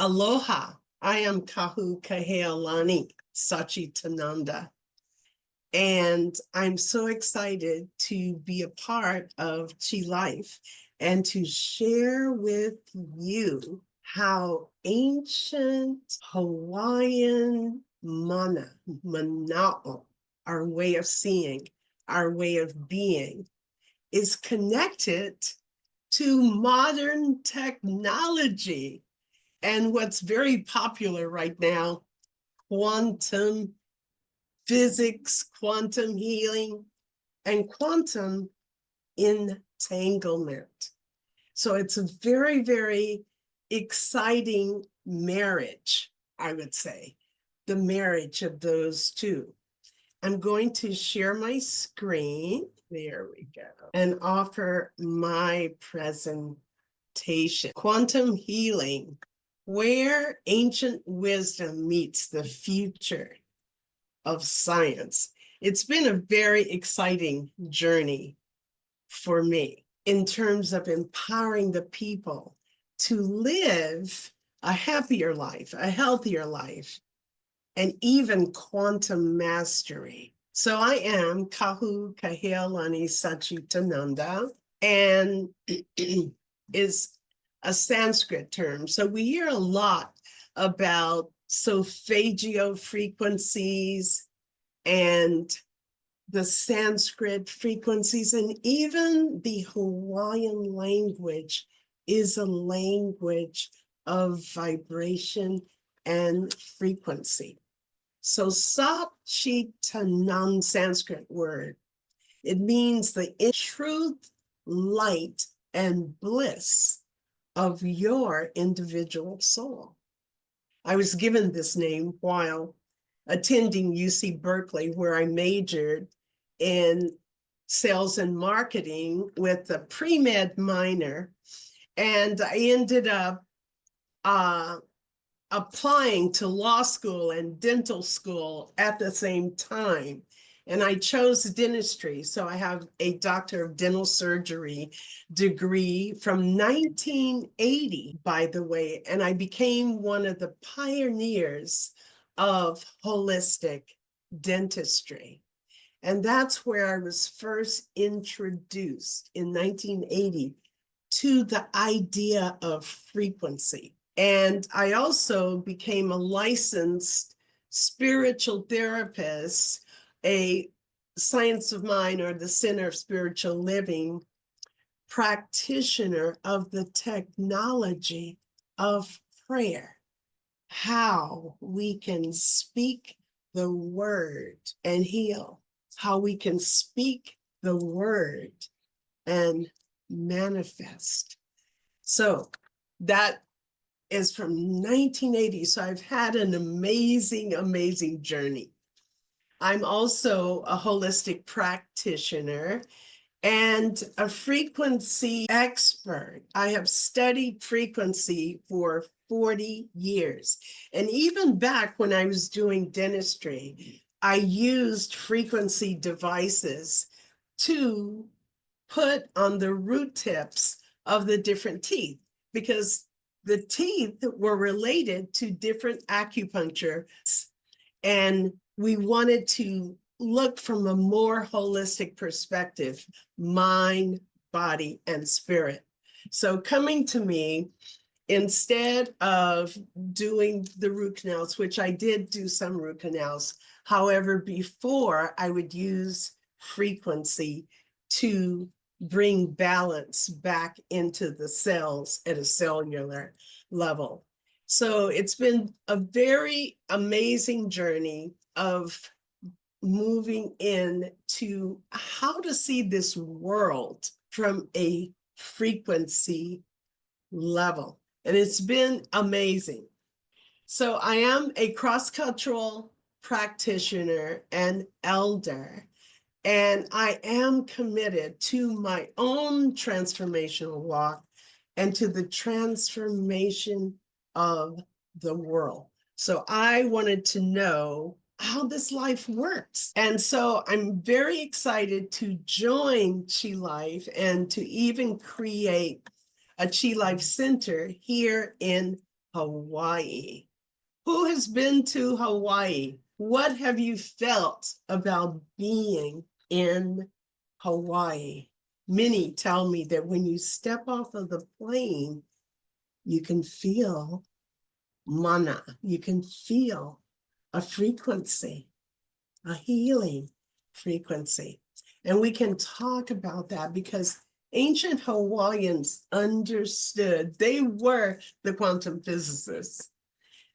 Aloha, I am Kāhealani, Satchitananda, and I'm so excited to be a part of Qi Life and to share with you how ancient Hawaiian mana'o, our way of seeing, our way of being, is connected to modern technology. And what's very popular right now, quantum physics, quantum healing, and quantum entanglement. So it's a very, very exciting marriage, I would say, the marriage of those two. I'm going to share my screen. There we go. And offer my presentation. Quantum healing, where ancient wisdom meets the future of science. It's been a very exciting journey for me in terms of empowering the people to live a happier life, a healthier life, and even quantum mastery. So I am Kāhealani Satchitananda, and is a Sanskrit term. So we hear a lot about solfeggio frequencies and the Sanskrit frequencies, and even the Hawaiian language is a language of vibration and frequency. So Satchitananda, Sanskrit word, it means the truth, light, and bliss of your individual soul. I was given this name while attending UC Berkeley, where I majored in sales and marketing with a pre-med minor. And I ended up applying to law school and dental school at the same time. And I chose dentistry. So I have a Doctor of Dental Surgery degree from 1980, by the way. And I became one of the pioneers of holistic dentistry. And that's where I was first introduced in 1980 to the idea of frequency. And I also became a licensed spiritual therapist, a Science of Mind, or the Center of Spiritual Living practitioner of the technology of prayer. How we can speak the word and heal, how we can speak the word and manifest. So that is from 1980. So I've had an amazing, amazing journey. I'm also a holistic practitioner and a frequency expert. I have studied frequency for 40 years. And even back when I was doing dentistry, I used frequency devices to put on the root tips of the different teeth, because the teeth were related to different acupuncture, and we wanted to look from a more holistic perspective, mind, body, and spirit. So coming to me, instead of doing the root canals, which I did do some root canals, however, before I would use frequency to bring balance back into the cells at a cellular level. So it's been a very amazing journey of moving into how to see this world from a frequency level. And it's been amazing. So I am a cross-cultural practitioner and elder, and I am committed to my own transformational walk and to the transformation of the world. So I wanted to know how this life works. And so I'm very excited to join Qi Life and to even create a Qi Life Center here in Hawaii. Who has been to Hawaii? What have you felt about being in Hawaii? Many tell me that when you step off of the plane, you can feel mana, you can feel a frequency, a healing frequency. And we can talk about that because ancient Hawaiians understood, they were the quantum physicists.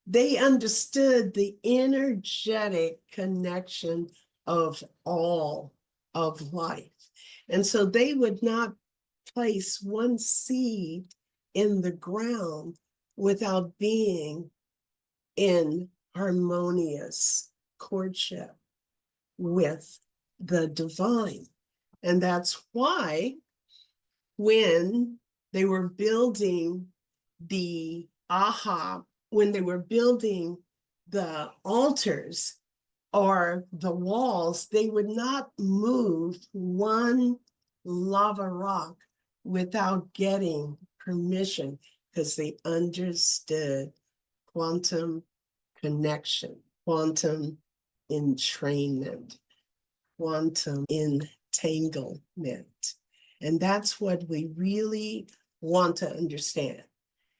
They understood the energetic connection of all of life. And so they would not place one seed in the ground without being in harmonious courtship with the divine. And that's why when they were building the when they were building the altars or the walls, they would not move one lava rock without getting permission because they understood quantum connection, quantum entrainment, quantum entanglement. And that's what we really want to understand.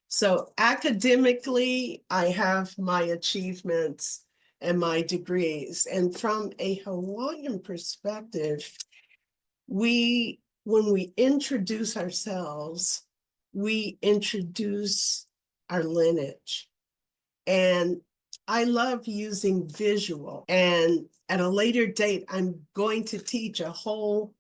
So academically, I have my achievements and my degrees. And from a Hawaiian perspective, when we introduce ourselves, we introduce our lineage. And I love using visual. And at a later date, I'm going to teach a whole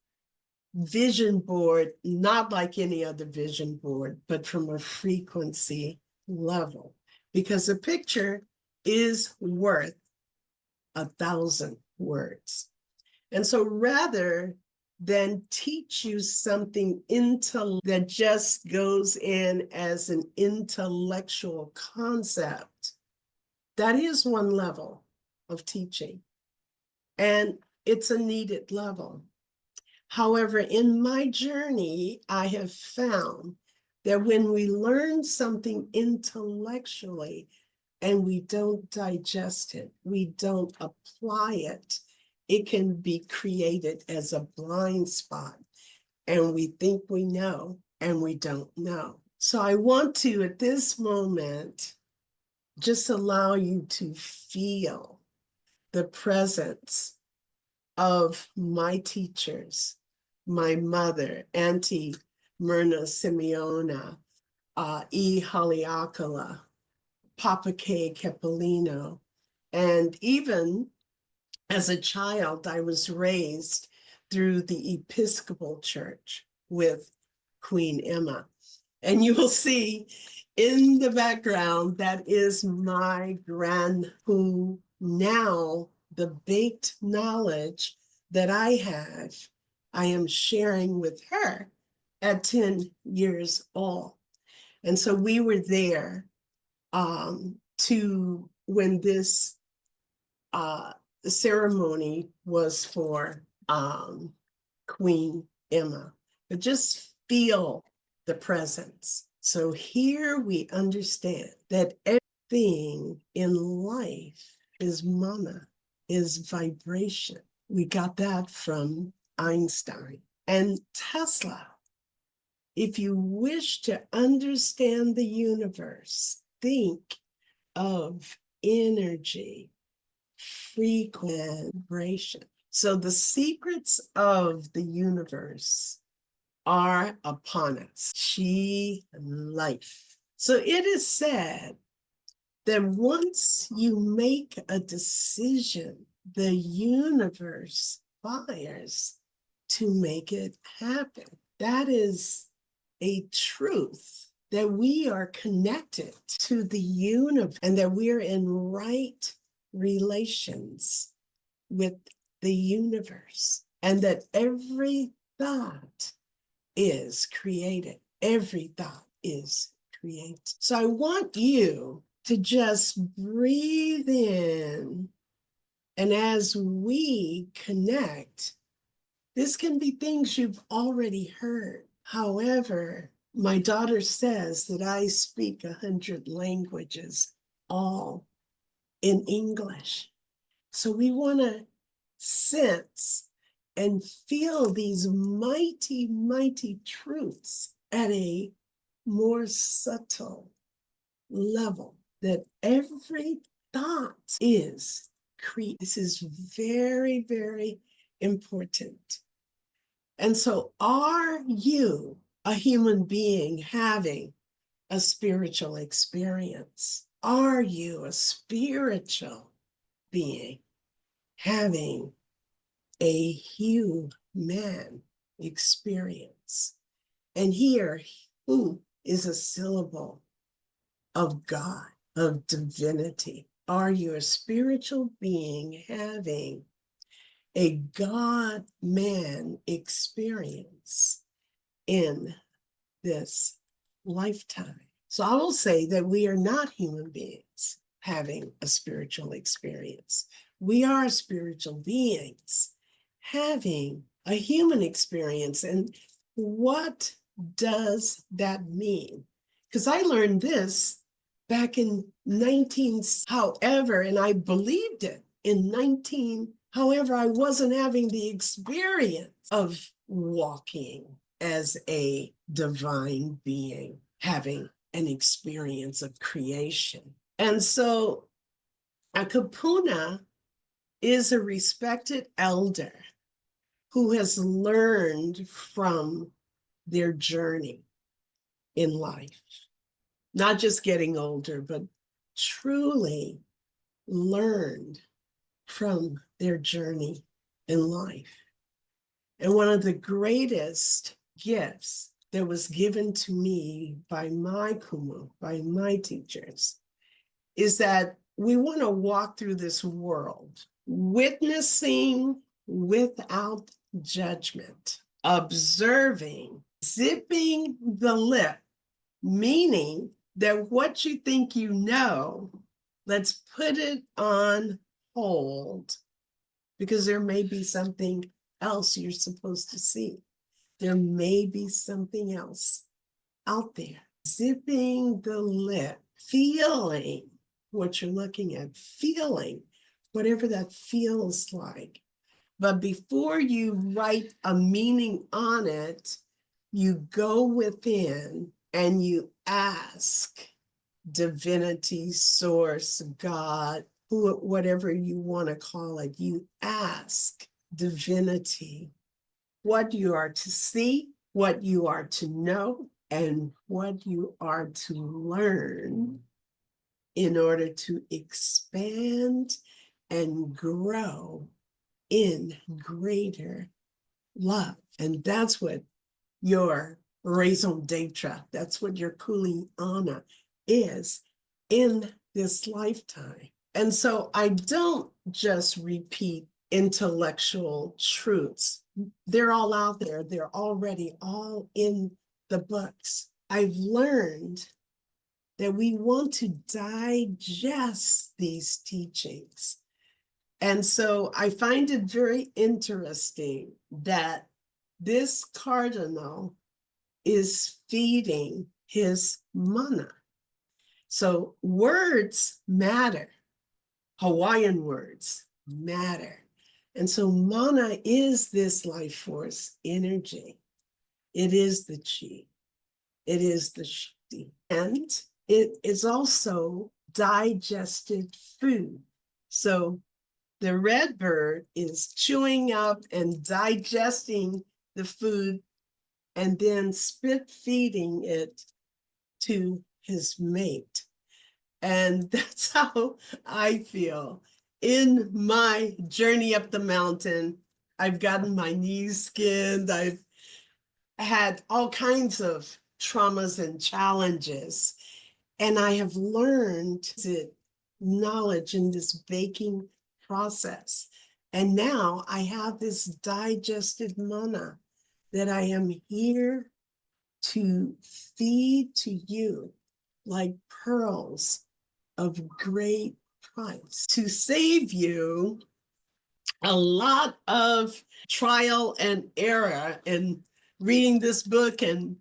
vision board, not like any other vision board, but from a frequency level, because a picture is worth 1,000 words. And so rather than teach you something that just goes in as an intellectual concept, that is one level of teaching, and it's a needed level. However, in my journey, I have found that when we learn something intellectually and we don't digest it, we don't apply it, it can be created as a blind spot. And we think we know and we don't know. So I want to, at this moment, just allow you to feel the presence of my teachers, my mother, Auntie Myrna Simeona, E. Haleakala, Papa K. Kepolino. And even as a child, I was raised through the Episcopal Church with Queen Emma. And you will see in the background, that is my grand, who now the baked knowledge that I have, I am sharing with her at 10 years old. And so we were there when this ceremony was for Queen Emma. But just feel the presence. So here we understand that everything in life is mana, is vibration. We got that from Einstein and Tesla. If you wish to understand the universe, think of energy, frequency, vibration. So the secrets of the universe are upon us. Qi life. So it is said that once you make a decision, the universe fires to make it happen. That is a truth, that we are connected to the universe and that we're in right relations with the universe, and that every thought is created. Every thought is created. So I want you to just breathe in, and as we connect, this can be things you've already heard. However, My daughter says that I speak 100 languages, all in English. So we want to sense and feel these mighty, mighty truths at a more subtle level, that every thought is created. This is very, very important. And so, are you a human being having a spiritual experience? Are you a spiritual being having a human experience? And here, who is a syllable of God, of divinity? Are you a spiritual being having a God-man experience in this lifetime? So I will say that we are not human beings having a spiritual experience. We are spiritual beings having a human experience. And what does that mean? Because I learned this back in 19, however, and I believed it in 19, however, I wasn't having the experience of walking as a divine being, having an experience of creation. And so a kapuna is a respected elder who has learned from their journey in life, not just getting older, but truly learned from their journey in life. And one of the greatest gifts that was given to me by my kumu, by my teachers, is that we want to walk through this world witnessing without judgment, observing, zipping the lip, meaning that what you think you know, let's put it on hold, because there may be something else you're supposed to see. There may be something else out there. Zipping the lip, feeling what you're looking at, feeling whatever that feels like. But before you write a meaning on it, you go within and you ask divinity, source, God, whatever you want to call it, you ask divinity what you are to see, what you are to know, and what you are to learn in order to expand and grow in greater love. And that's what your raison d'etre, that's what your Kāhealani is in this lifetime. And so I don't just repeat intellectual truths. They're all out there. They're already all in the books. I've learned that we want to digest these teachings. And so I find it very interesting that this cardinal is feeding his mana. So words matter. Hawaiian words matter. And so mana is this life force energy. It is the Qi. It is the Shakti. And it is also digested food. So the red bird is chewing up and digesting the food and then spit feeding it to his mate. And that's how I feel. In my journey up the mountain, I've gotten my knees skinned. I've had all kinds of traumas and challenges. And I have learned knowledge in this baking process. And now I have this digested mana that I am here to feed to you like pearls of great price, to save you a lot of trial and error in reading this book and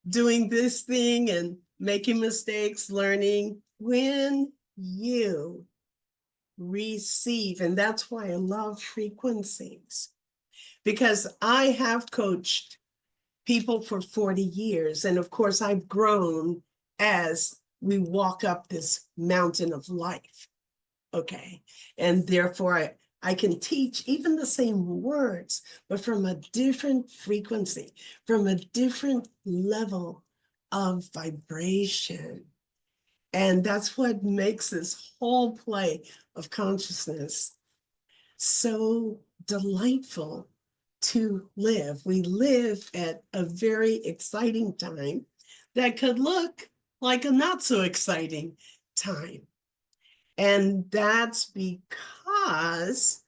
doing this thing and making mistakes, learning. When you receive, and that's why I love frequencies, because I have coached people for 40 years. And of course, I've grown as we walk up this mountain of life. Okay. And therefore, I can teach even the same words, but from a different frequency, from a different level of vibration. And that's what makes this whole play of consciousness so delightful to live. We live at a very exciting time that could look like a not so exciting time. And that's because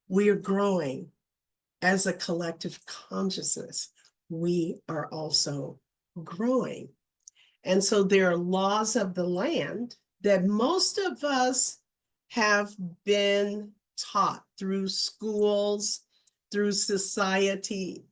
we're growing as a collective consciousness. We are also growing. And so there are laws of the land that most of us have been taught through schools, through society,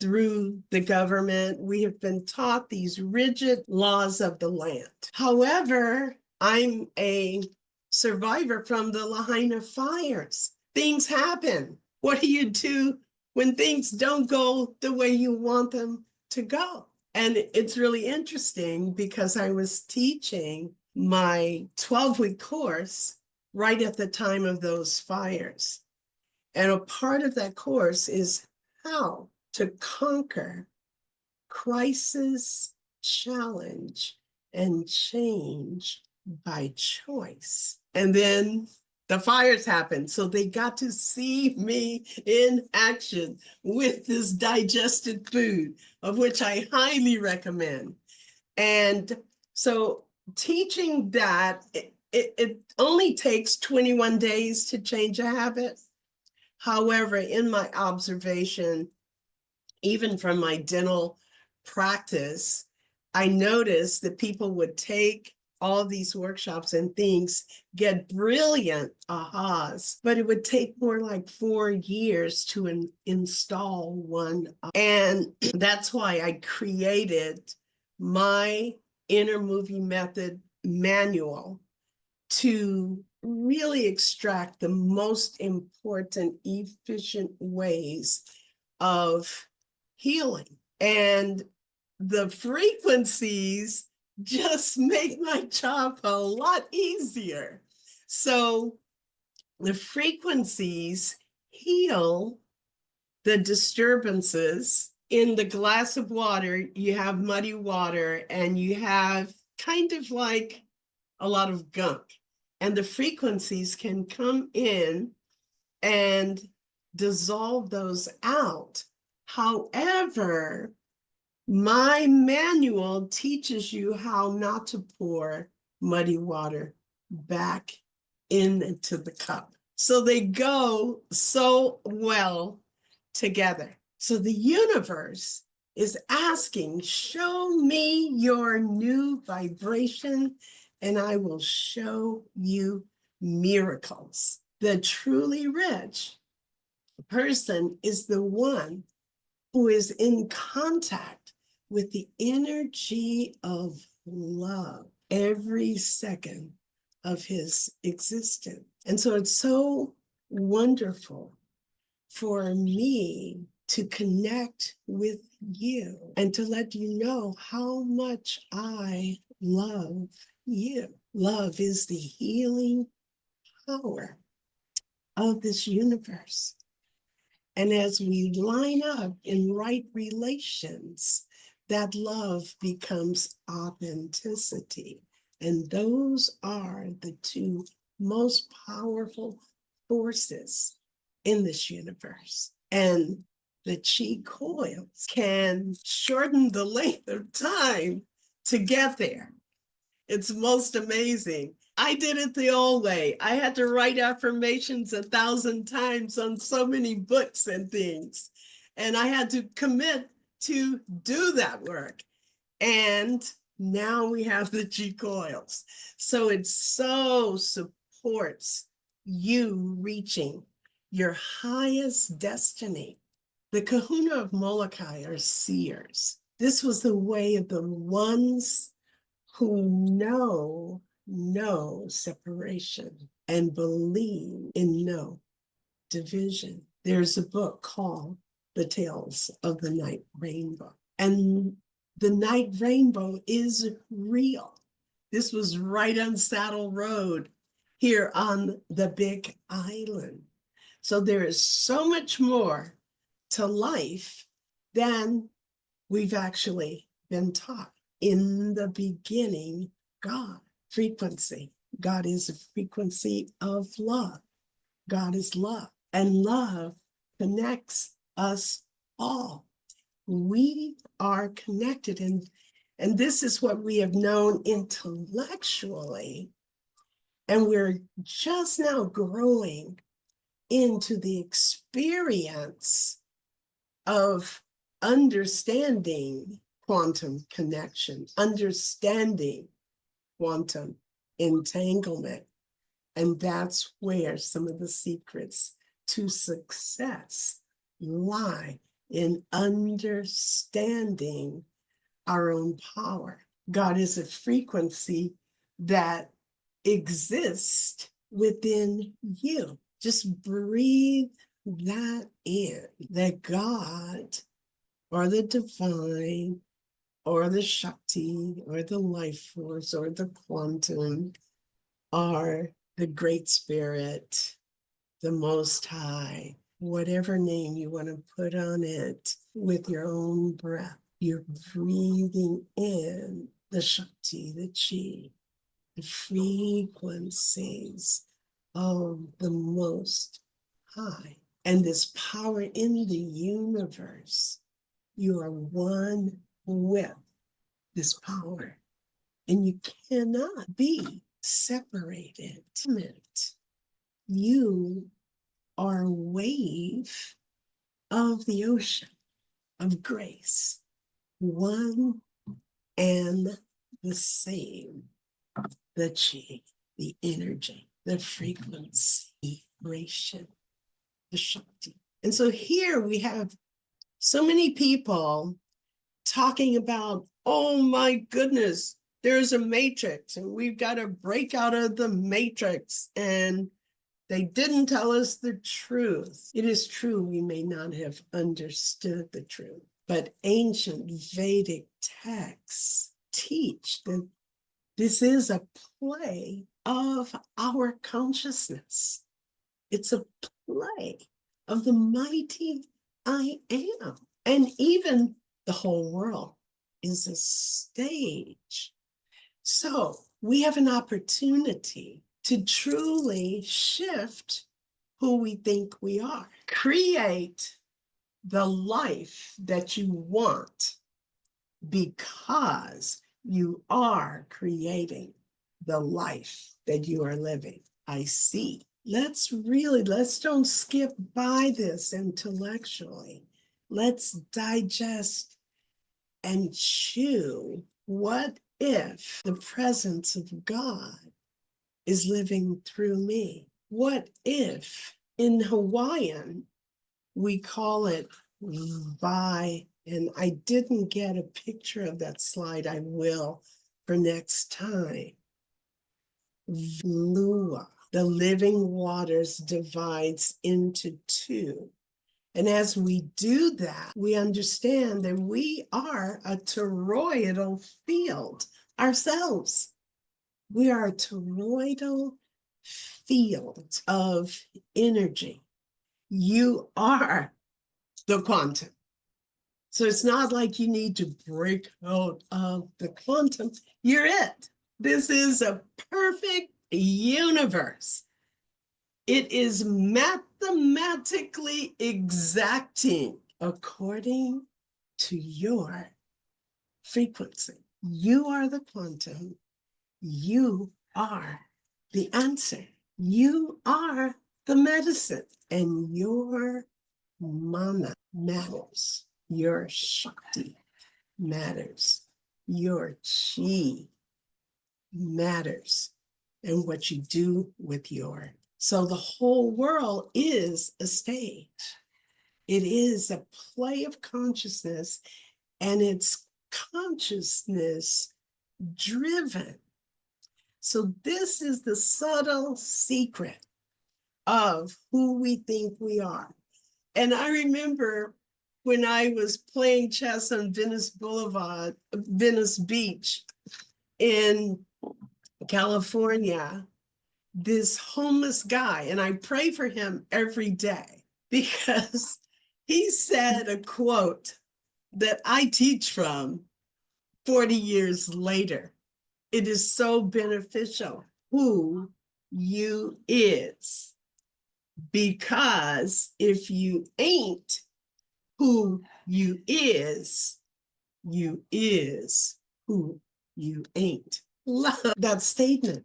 through the government. We have been taught these rigid laws of the land. However, I'm a survivor from the Lahaina fires. Things happen. What do you do when things don't go the way you want them to go? And it's really interesting because I was teaching my 12-week course right at the time of those fires. And a part of that course is how to conquer crisis, challenge, and change by choice. And then the fires happened. So they got to see me in action with this digested food, of which I highly recommend. And so teaching that, it only takes 21 days to change a habit. However, in my observation, even from my dental practice, I noticed that people would take all these workshops and things, get brilliant ahas, but it would take more like 4 years to install one. And that's why I created my inner movie method manual to really extract the most important, efficient ways of healing. And the frequencies just make my job a lot easier. So the frequencies heal the disturbances. In the glass of water, you have muddy water and you have kind of like a lot of gunk. And the frequencies can come in and dissolve those out. However, my manual teaches you how not to pour muddy water back into the cup. So they go so well together. So the universe is asking, show me your new vibration and I will show you miracles. The truly rich person is the one who is in contact with the energy of love every second of his existence. And so it's so wonderful for me to connect with you and to let you know how much I love you. Love is the healing power of this universe. And as we line up in right relations, that love becomes authenticity. And those are the two most powerful forces in this universe. And the Qi coils can shorten the length of time to get there. It's most amazing. I did it the old way. I had to write affirmations 1,000 times on so many books and things. And I had to commit to do that work. And now we have the Qi coils. So it so supports you reaching your highest destiny. The kahuna of Molokai are seers. This was the way of the ones who know no separation and believe in no division. There's a book called The Tales of the Night Rainbow. And the night rainbow is real. This was right on Saddle Road here on the Big Island. So there is so much more to life than we've actually been taught. In the beginning, God, frequency. God is a frequency of love. God is love, and love connects us all. We are connected, and this is what we have known intellectually, and we're just now growing into the experience of understanding quantum connection, understanding quantum entanglement. And that's where some of the secrets to success lie, in understanding our own power. God is a frequency that exists within you. Just breathe that in, that God or the divine or the Shakti or the life force or the quantum or the Great Spirit, the Most High, whatever name you want to put on it, with your own breath. You're breathing in the Shakti, the Qi, the frequencies of the Most High. And this power in the universe, you are one with this power. And you cannot be separated from it. You are a wave of the ocean of grace, one and the same. The Qi, the energy, the frequency, vibration, the Shakti. And so here we have so many people talking about, oh my goodness, there's a matrix and we've got to break out of the matrix, and they didn't tell us the truth. It is true, we may not have understood the truth, but ancient Vedic texts teach that this is a play of our consciousness. It's a play of the mighty I am. And even the whole world is a stage. So we have an opportunity to truly shift who we think we are. Create the life that you want, because you are creating the life that you are living. I see. Let's don't skip by this intellectually. Let's digest and chew. What if the presence of God is living through me? What if in Hawaiian we call it vai, and I didn't get a picture of that slide, I will for next time. Lua, the living waters divides into two. And as we do that, we understand that we are a toroidal field ourselves. We are a toroidal field of energy. You are the quantum. So it's not like you need to break out of the quantum. You're it. This is a perfect universe. It is mathematically exacting according to your frequency. You are the quantum. You are the answer. You are the medicine. And your mana matters. Your Shakti matters. Your Qi matters. And what you do with your. So the whole world is a stage. It is a play of consciousness, and it's consciousness driven. So this is the subtle secret of who we think we are. And I remember when I was playing chess on Venice Beach in California, this homeless guy, and I pray for him every day because he said a quote that I teach from 40 years later. It is so beneficial. Who you is. Because if you ain't who you is who you ain't. Love that statement.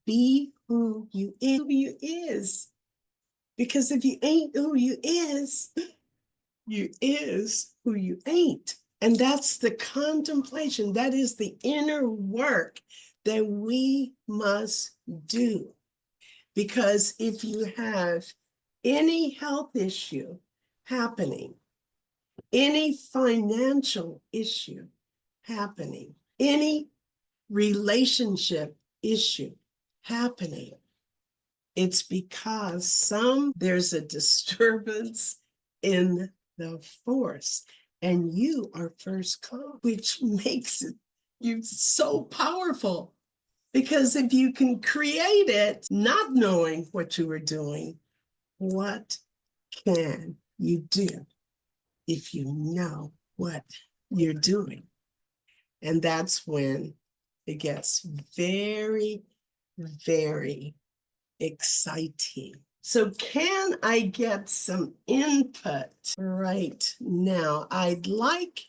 Be who you is. Because if you ain't who you is who you ain't. And that's the contemplation. That is the inner work that we must do. Because if you have any health issue happening, any financial issue happening, any relationship issue happening, it's because there's a disturbance in the force, and you are first cause, which makes you so powerful. Because if you can create it, not knowing what you were doing, what can you do if you know what you're doing? And that's when it gets very, very exciting. So can I get some input right now? I'd like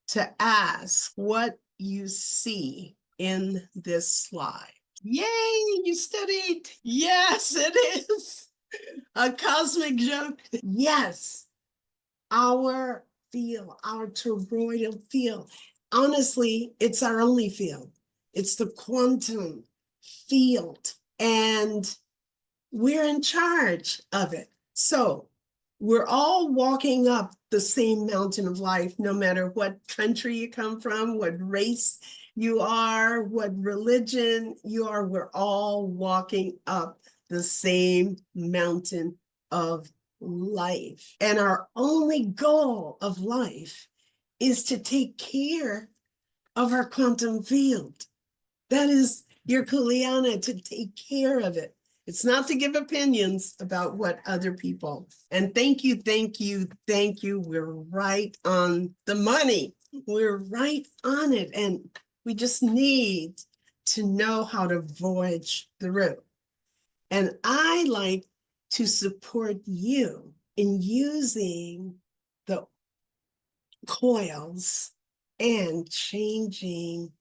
to ask what you see in this slide. Yay, you studied. Yes, it is a cosmic joke. Yes, our toroidal field. Honestly, it's our only field. It's the quantum field, and we're in charge of it. So we're all walking up the same mountain of life, no matter what country you come from, what race you are, what religion you are. We're all walking up the same mountain of life. And our only goal of life is to take care of our quantum field. That is your Kāhealani, to take care of it. It's not to give opinions about what other people. And thank you. We're right on the money. We're right on it. And we just need to know how to voyage through. And I like to support you in using the coils and changing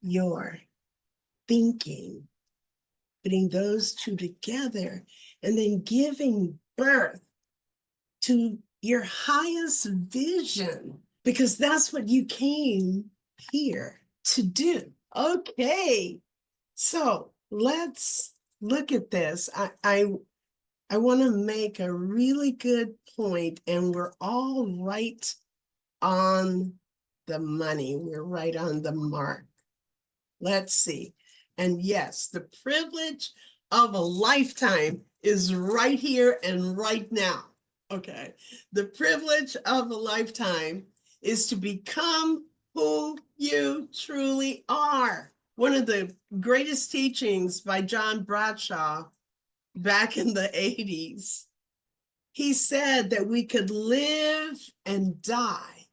your thinking, putting those two together, and then giving birth to your highest vision, because that's what you came here to do. Okay, so let's look at this. I want to make a really good point, and we're all right on the money. We're right on the mark. Let's see. And yes, the privilege of a lifetime is right here and right now. Okay. The privilege of a lifetime is to become who you truly are. One of the greatest teachings by John Bradshaw back in the 80s, he said that we could live and die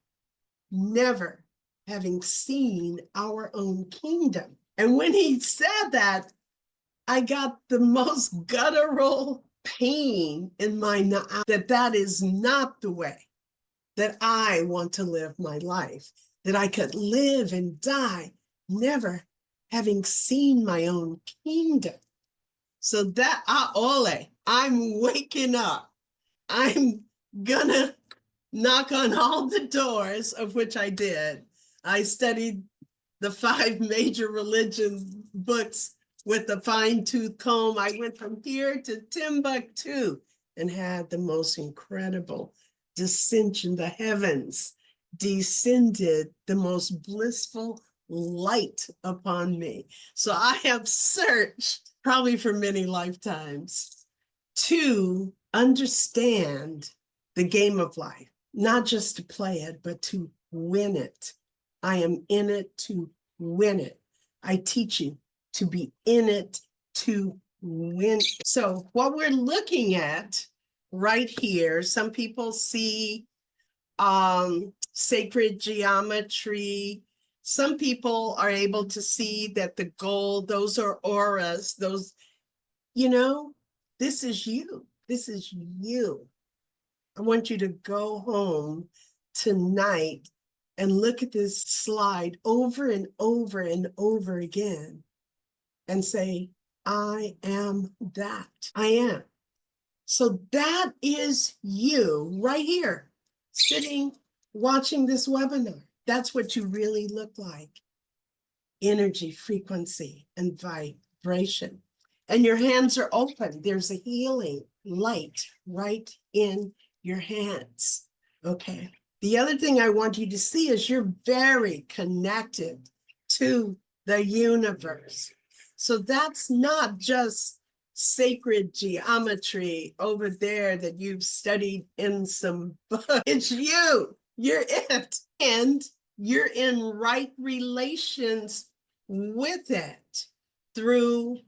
never having seen our own kingdom. And when he said that, I got the most guttural pain in my that is not the way that I want to live my life, that I could live and die never having seen my own kingdom. So that, I'm waking up. I'm gonna knock on all the doors, of which I did. I studied the 5 major religions books with a fine-tooth comb. I went from here to Timbuktu and had the most incredible descension, the heavens descended the most blissful light upon me. So I have searched probably for many lifetimes to understand the game of life, not just to play it, but to win it. I am in it to win it. I teach you to be in it to win. So what we're looking at right here, some people see sacred geometry. Some people are able to see that the gold, those are auras, those, this is you. This is you. I want you to go home tonight and look at this slide over and over and over again and say, I am that. I am. So that is you right here, sitting, watching this webinar. That's what you really look like. Energy, frequency, and vibration. And your hands are open. There's a healing light right in your hands. Okay. The other thing I want you to see is you're very connected to the universe. So that's not just sacred geometry over there that you've studied in some book. It's you. You're it. And you're in right relations with it through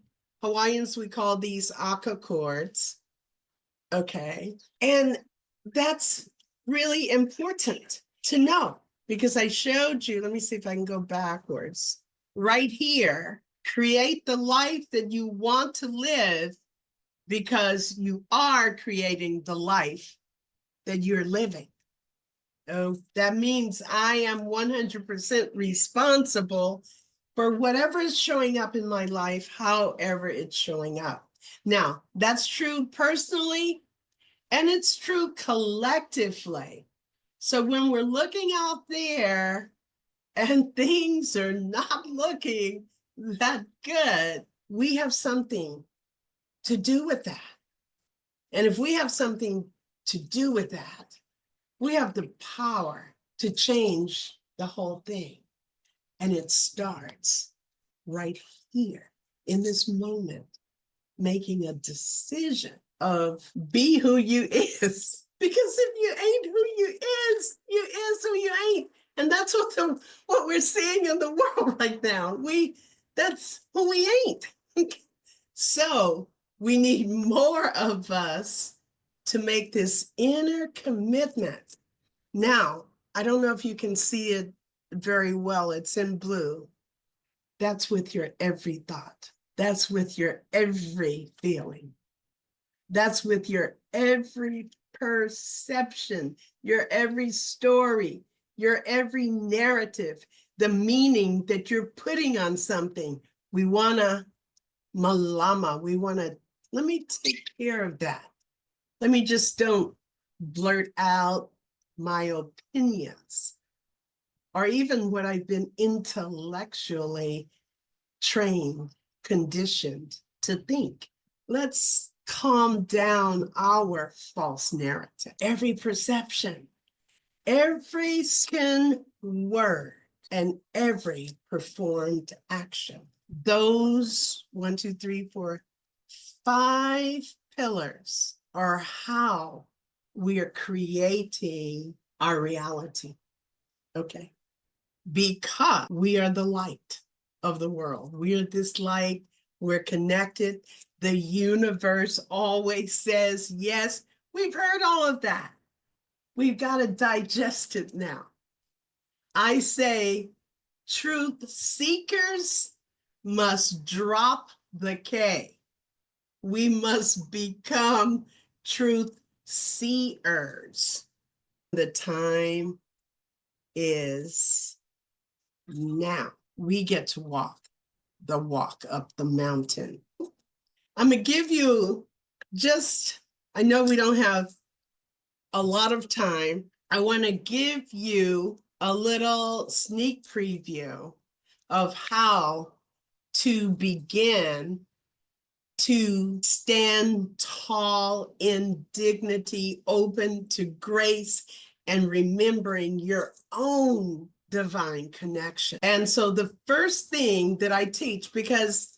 Hawaiians, we call these aka cords. Okay. And that's really important to know because I showed you, let me see if I can go backwards. Right here, create the life that you want to live because you are creating the life that you're living. Oh, that means I am 100% responsible for whatever is showing up in my life, however it's showing up. Now, that's true personally, and it's true collectively. So when we're looking out there and things are not looking that good, we have something to do with that. And if we have something to do with that, we have the power to change the whole thing. And it starts right here in this moment, making a decision of be who you is. Because if you ain't who you is who you ain't. And that's what we're seeing in the world right now. That's who we ain't. So we need more of us to make this inner commitment. Now, I don't know if you can see it very well. It's in blue. That's with your every thought. That's with your every feeling. That's with your every perception, your every story, your every narrative, the meaning that you're putting on something. We want to malama. Let me take care of that. Let me just don't blurt out my opinions or even what I've been intellectually trained, conditioned to think. Let's calm down our false narrative. Every perception, every spoken word, and every performed action. Those 5 pillars are how we are creating our reality. Okay. Because we are the light of the world. We are this light. We're connected. The universe always says yes. We've heard all of that. We've got to digest it now. I say truth seekers must drop the K. We must become truth seers. The time is now. We get to walk the walk up the mountain. I'm going to give you I know we don't have a lot of time. I want to give you a little sneak preview of how to begin to stand tall in dignity, open to grace, and remembering your own divine connection. And so the first thing that I teach, because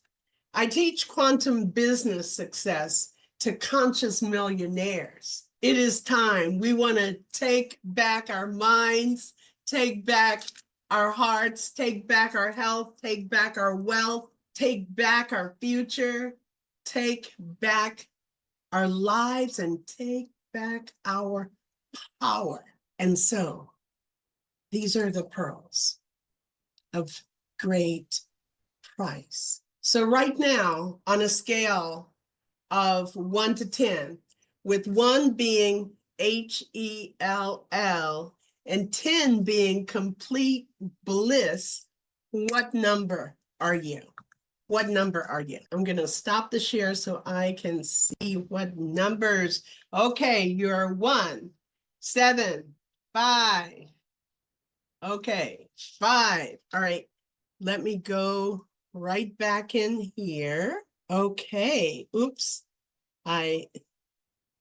I teach quantum business success to conscious millionaires. It is time. We want to take back our minds, take back our hearts, take back our health, take back our wealth, take back our future, take back our lives, and take back our power. And so these are the pearls of great price. So right now, on a scale of 1 to 10, with 1 being HELL and 10 being complete bliss, what number are you? What number are you? I'm going to stop the share so I can see what numbers. Okay, you're 1, 7, 5. Okay, 5. All right, let me go right back in here. Okay, oops.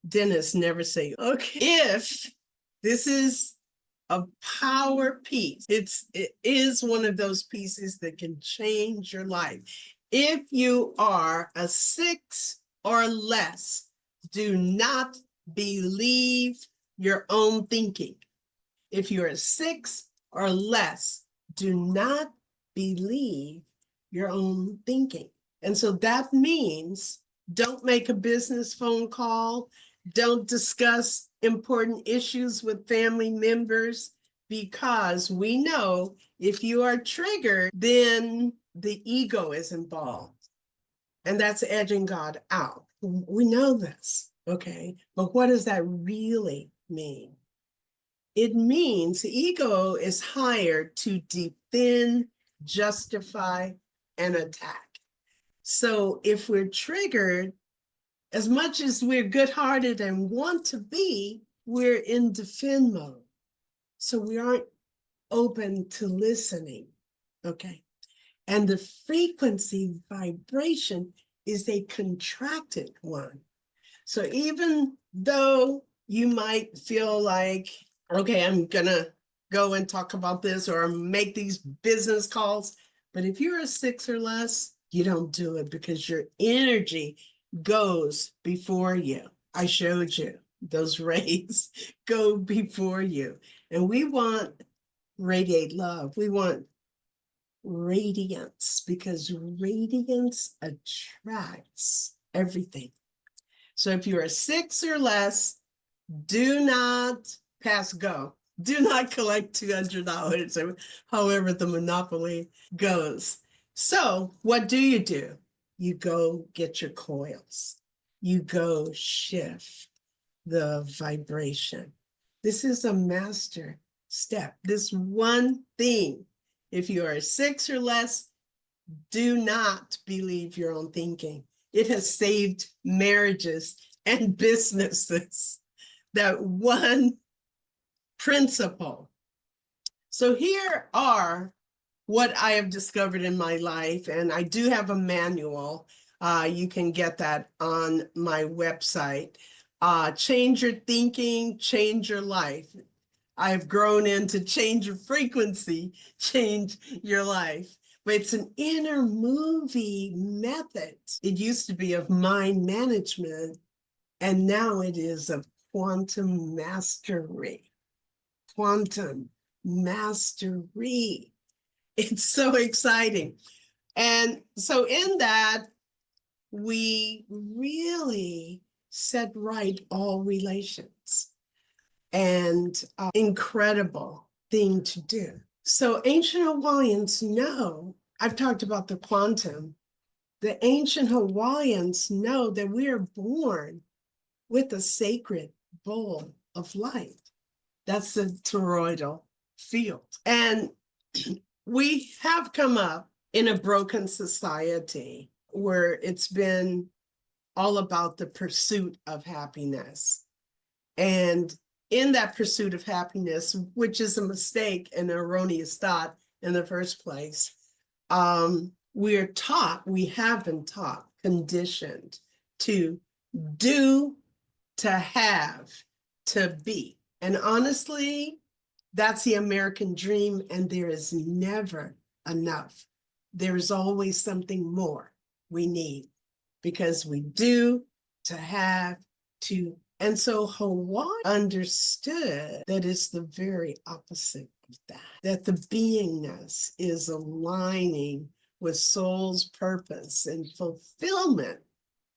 Dennis never say, okay. If this is a power piece, it is one of those pieces that can change your life. If you are a 6 or less, do not believe your own thinking. If you're a 6 or less, do not believe your own thinking. And so that means don't make a business phone call. Don't discuss important issues with family members, because we know if you are triggered, then the ego is involved. And that's edging God out. We know this, okay? But what does that really mean? It means the ego is hired to defend, justify, and attack. So if we're triggered, as much as we're good-hearted and want to be, we're in defend mode. So we aren't open to listening, okay? And the frequency vibration is a contracted one. So even though you might feel like, okay, I'm gonna go and talk about this or make these business calls, but if you're a 6 or less, you don't do it because your energy goes before you. I showed you those rays go before you. And we want radiate love. We want radiance, because radiance attracts everything. So if you're a 6 or less, do not pass go. Do not collect $200 or however the monopoly goes. So what do? You go get your coils. You go shift the vibration. This is a master step. This one thing, if you are a 6 or less, do not believe your own thinking. It has saved marriages and businesses. That one principle. So here are what I have discovered in my life, and I do have a manual. You can get that on my website. Change your thinking, change your life. I've grown into change your frequency, change your life. But it's an inner movie method. It used to be of mind management, and now it is of quantum mastery. Quantum mastery. It's so exciting. And so in that, we really set right all relations, and incredible thing to do. So ancient Hawaiians know, I've talked about the quantum, the ancient Hawaiians know that we are born with a sacred bowl of light. That's the toroidal field. And we have come up in a broken society where it's been all about the pursuit of happiness. And in that pursuit of happiness, which is a mistake and an erroneous thought in the first place, we have been taught, conditioned to do, to have, to be. And honestly, that's the American dream, and there is never enough. There's always something more we need because we do, to have, to. And so Hawaii understood that it's the very opposite of that the beingness is aligning with soul's purpose and fulfillment.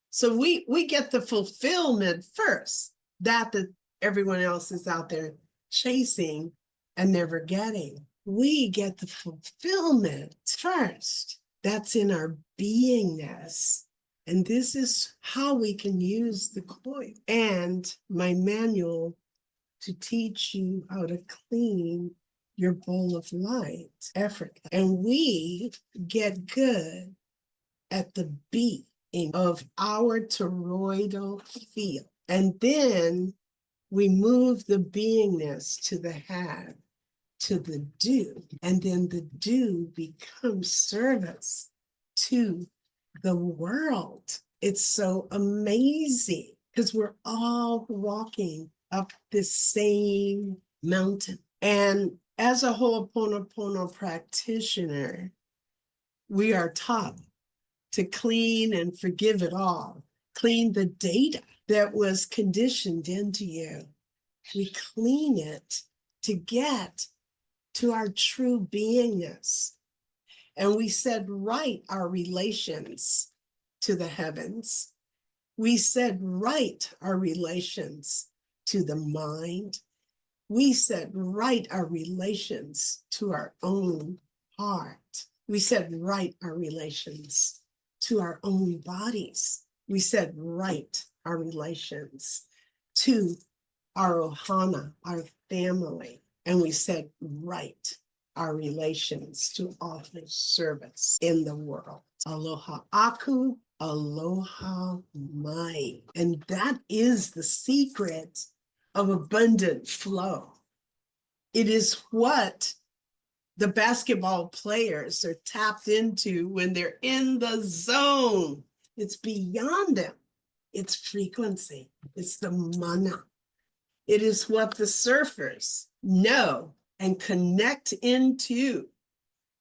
So we get the fulfillment first, that everyone else is out there chasing and never getting. We get the fulfillment first. That's in our beingness. And this is how we can use the coil and my manual to teach you how to clean your bowl of light effortlessly. And we get good at the beat of our toroidal field. And then we move the beingness to the have, to the do. And then the do becomes service to the world. It's so amazing because we're all walking up this same mountain. And as a Ho'oponopono practitioner, we are taught to clean and forgive it all, clean the data that was conditioned into you. We clean it to get to our true beingness. And we set right our relations to the heavens. We set right our relations to the mind. We set right our relations to our own heart. We set right our relations to our own bodies. We set right our relations to our ohana, our family, and we set right our relations to all the service in the world. Aloha aku, aloha mai. And that is the secret of abundant flow. It is what the basketball players are tapped into when they're in the zone. It's beyond them. It's frequency. It's the mana. It is what the surfers know and connect into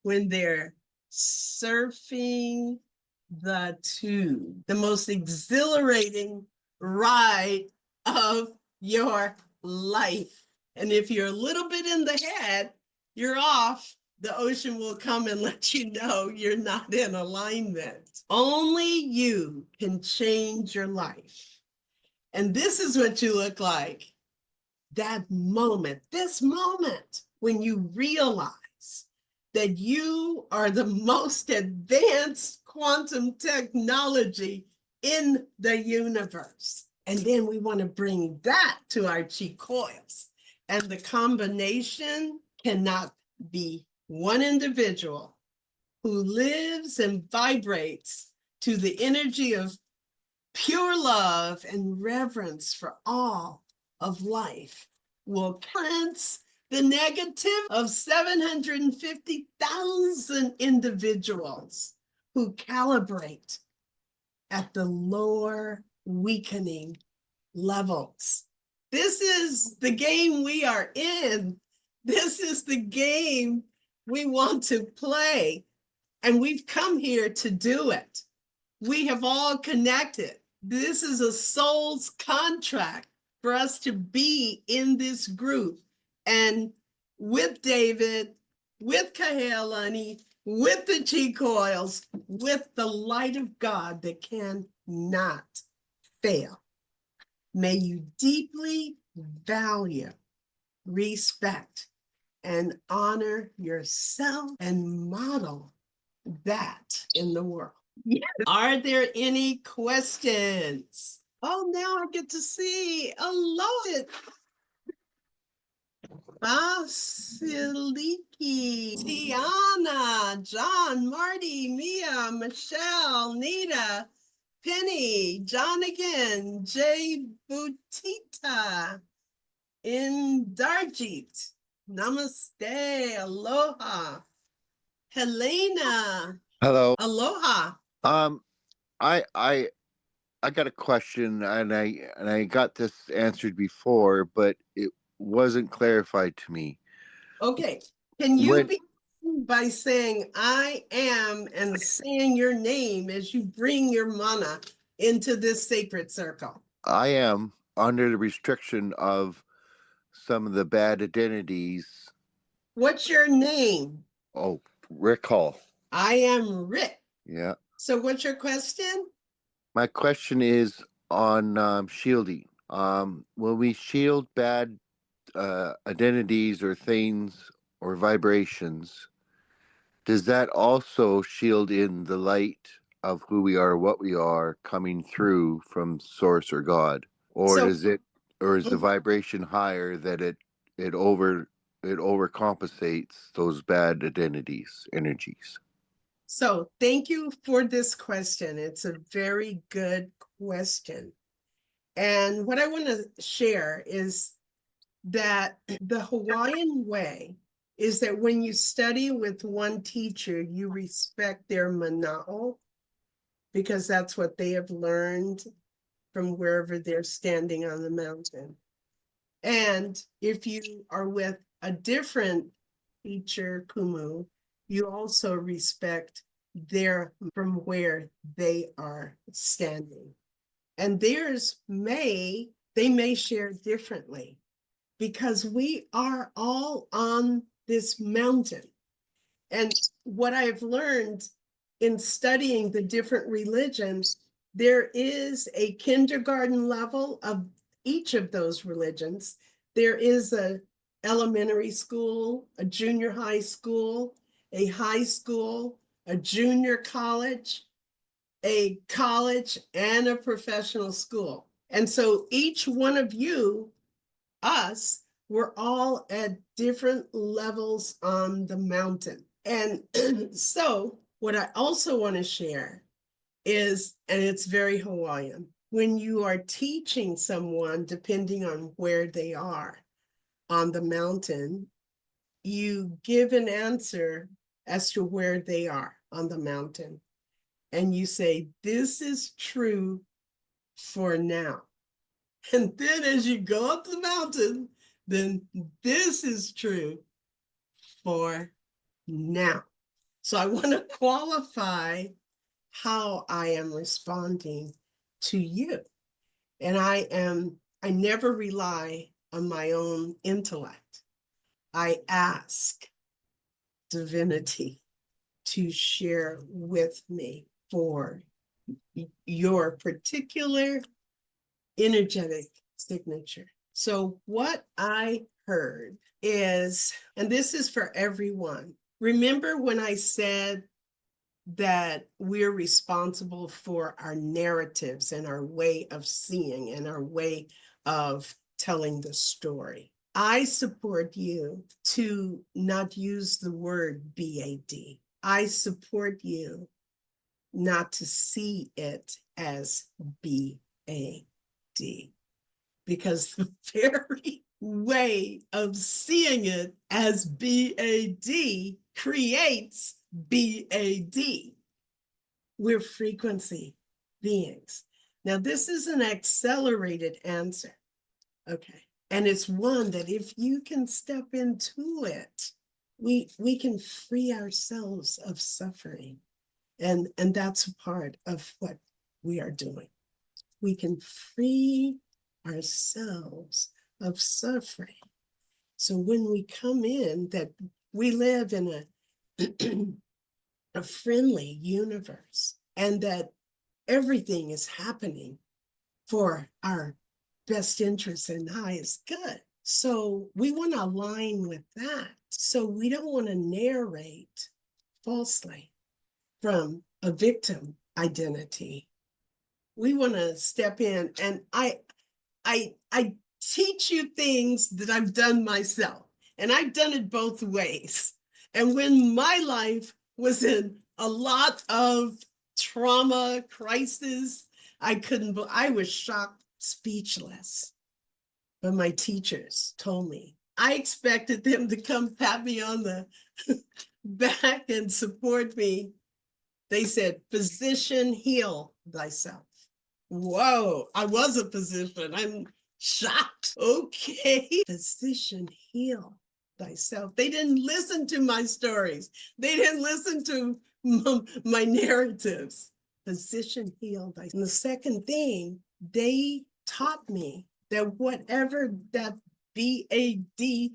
when they're surfing the tube, the most exhilarating ride of your life. And if you're a little bit in the head, you're off. The ocean will come and let you know you're not in alignment. Only you can change your life. And this is what you look like. That moment, this moment, when you realize that you are the most advanced quantum technology in the universe. And then we want to bring that to our Qi coils. And the combination cannot be one individual who lives and vibrates to the energy of pure love and reverence for all of life will cleanse the negative of 750,000 individuals who calibrate at the lower weakening levels. This is the game we are in. This is the game we want to play. And we've come here to do it. We have all connected. This is a soul's contract for us to be in this group. And with David, with Kāhealani, with the Qi coils, with the light of God that cannot fail. May you deeply value, respect, and honor yourself and model that in the world. Yes. Are there any questions? Oh, now I get to see. I love it. Vasiliki, Tiana, John, Marty, Mia, Michelle, Nita, Penny, John again, Jay Butita, Indarjit, Namaste, Aloha, Helena. Hello. Aloha. I got a question, and I got this answered before, but wasn't clarified to me. Okay. Can you When begin by saying I am and saying your name as you bring your mana into this sacred circle? I am under the restriction of some of the bad identities. What's your name? Oh, recall. I am Rick. Yeah. So what's your question? My question is on shielding. When we shield bad identities or things or vibrations, does that also shield in the light of who we are, what we are coming through from source or God? Or So does it, or is the vibration higher that it over it overcompensates those bad identities, energies? So thank you for this question. It's a very good question. And what I want to share is that the Hawaiian way is that when you study with one teacher, you respect their mana'o, because that's what they have learned from wherever they're standing on the mountain. And if you are with a different teacher, kumu, you also respect their from where they are standing. And they may share differently, because we are all on this mountain. And what I've learned in studying the different religions, there is a kindergarten level of each of those religions. There is a elementary school, a junior high school, a high school, a junior college, a college, and a professional school. And so each one of you, us, we're all at different levels on the mountain. And so what I also want to share is, and it's very Hawaiian, when you are teaching someone, depending on where they are on the mountain, you give an answer as to where they are on the mountain. And you say, this is true for now. And then as you go up the mountain, then this is true for now. So I want to qualify how I am responding to you. And I never rely on my own intellect. I ask divinity to share with me for your particular energetic signature. So what I heard is, and this is for everyone, remember when I said that we're responsible for our narratives and our way of seeing and our way of telling the story? I support you to not use the word BAD. I support you not to see it as BAD, because the very way of seeing it as BAD creates BAD. We're frequency beings. Now, this is an accelerated answer, okay? And it's one that if you can step into it, we can free ourselves of suffering. And that's a part of what we are doing. We can free ourselves of suffering. So when we come in, that we live in a friendly universe, and that everything is happening for our best interest and highest good. So we want to align with that. So we don't want to narrate falsely from a victim identity. We want to step in, and I teach you things that I've done myself, and I've done it both ways. And when my life was in a lot of trauma, crisis, I was shocked, speechless. But my teachers told me, I expected them to come pat me on the back and support me. They said, physician, heal thyself. Whoa, I was a physician. I'm shocked. Okay. Physician, heal thyself. They didn't listen to my stories. They didn't listen to my narratives. Physician, heal thyself. And the second thing, they taught me that whatever that BAD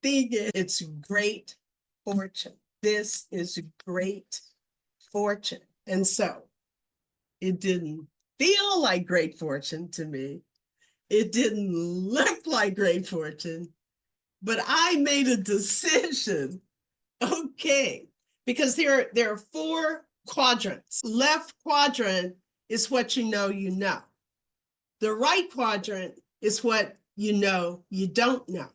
thing is, it's great fortune. This is great fortune. And so it didn't feel like great fortune to me. It didn't look like great fortune, but I made a decision. Okay, because there are four quadrants. Left quadrant is what you know you know. The right quadrant is what you know you don't know.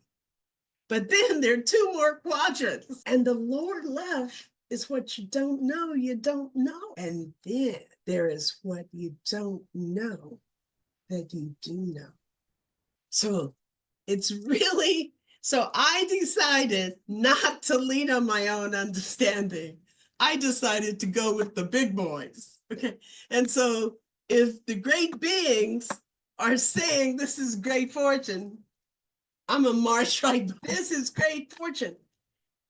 But then there are two more quadrants, and the lower left is what you don't know you don't know. And then there is what you don't know that you do know. So it's really, so I decided not to lean on my own understanding. I decided to go with the big boys. Okay. And so if the great beings are saying this is great fortune, I'm a march right. This is great fortune.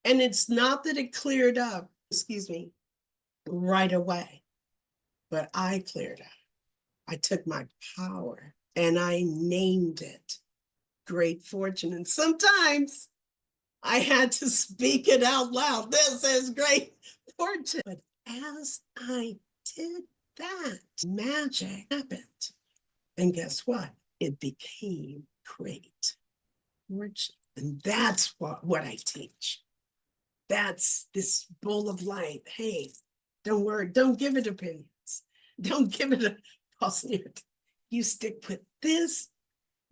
And it's not that it cleared up, right away, but I cleared up. I took my power and I named it great fortune. And sometimes I had to speak it out loud. This is great fortune. But as I did that, magic happened. And guess what? It became great fortune. And that's what I teach. That's this bowl of light. Hey, don't worry. Don't give it opinions. Don't give it a false narrative. You stick with this,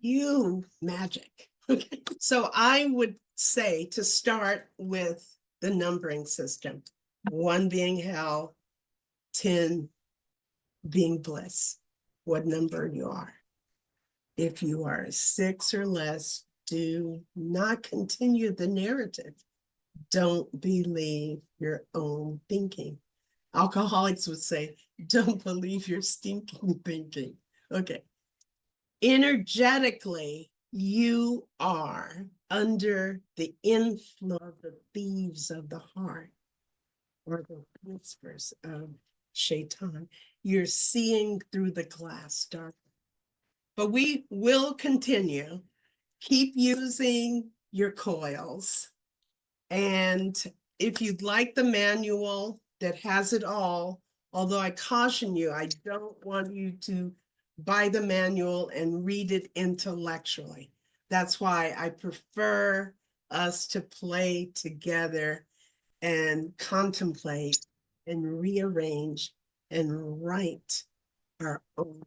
you magic. Okay. So I would say to start with the numbering system, 1 being hell, 10 being bliss, what number you are. If you are a 6 or less, do not continue the narrative. Don't believe your own thinking. Alcoholics would say, don't believe your stinking thinking. Okay. Energetically, you are under the influence of the thieves of the heart or the whispers of Shaitan. You're seeing through the glass dark. But we will continue. Keep using your coils. And if you'd like the manual that has it all, although I caution you, I don't want you to buy the manual and read it intellectually. That's why I prefer us to play together and contemplate and rearrange and write our own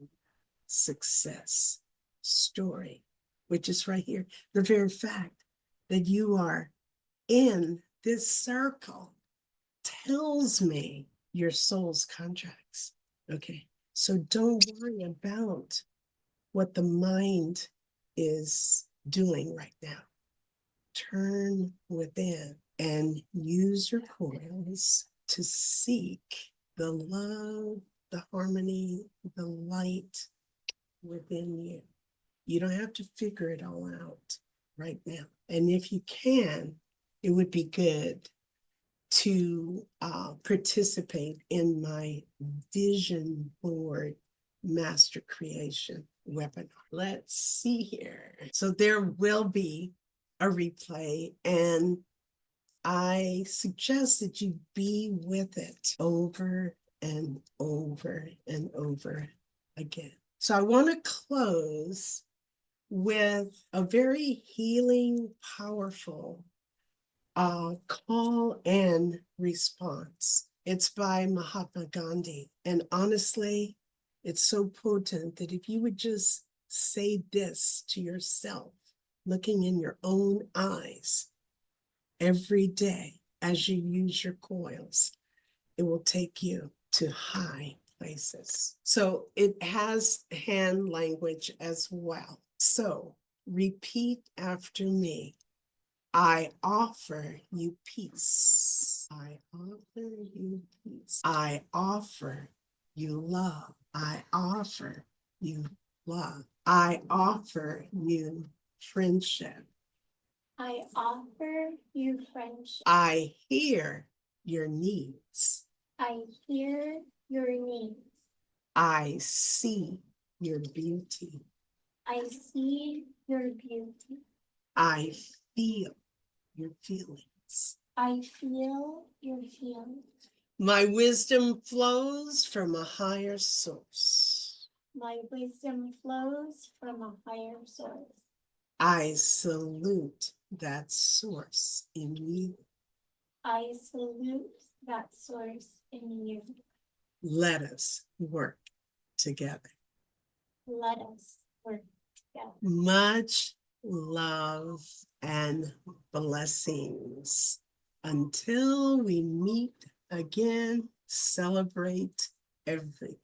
success story, which is right here. The very fact that you are in this circle tells me your soul's contracts. Okay. So don't worry about what the mind is doing right now. Turn within and use your coils to seek the love, the harmony, the light within you. You don't have to figure it all out right now. And if you can, it would be good to participate in my vision board master creation webinar. Let's see here. So there will be a replay, and I suggest that you be with it over and over and over again. So I want to close with a very healing, powerful call and response. It's by Mahatma Gandhi. And honestly, it's so potent that if you would just say this to yourself, looking in your own eyes every day as you use your coils, it will take you to high places. So it has hand language as well. So repeat after me. I offer you peace. I offer you peace. I offer you love. I offer you love. I offer you friendship. I offer you friendship. I hear your needs. I hear your needs. I see your beauty. I see your beauty. I feel your feelings. I feel your feelings. My wisdom flows from a higher source. My wisdom flows from a higher source. I salute that source in you. I salute that source in you. Let us work together. Let us work together. Much love and blessings. Until we meet again, celebrate everything.